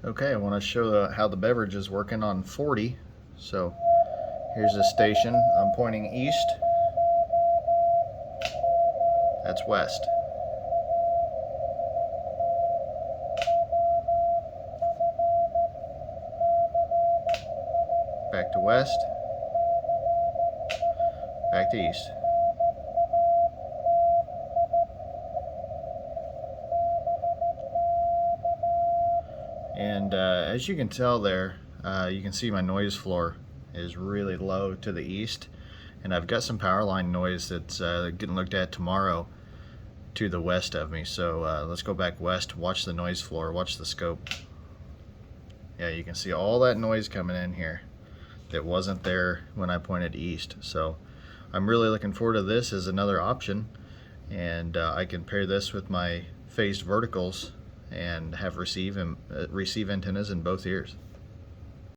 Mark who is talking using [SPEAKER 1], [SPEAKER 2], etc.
[SPEAKER 1] Okay, I want to show how the beverage is working on 40. So here's the station. I'm pointing east. That's west. Back to west. Back to east. And as you can tell there, you can see my noise floor is really low to the east, and I've got some power line noise that's getting looked at tomorrow to the west of me. So let's go back west, watch the noise floor, watch the scope. Yeah, you can see all that noise coming in here that wasn't there when I pointed east. So I'm really looking forward to this as another option, and I can pair this with my phased verticals and have receive antennas in both ears.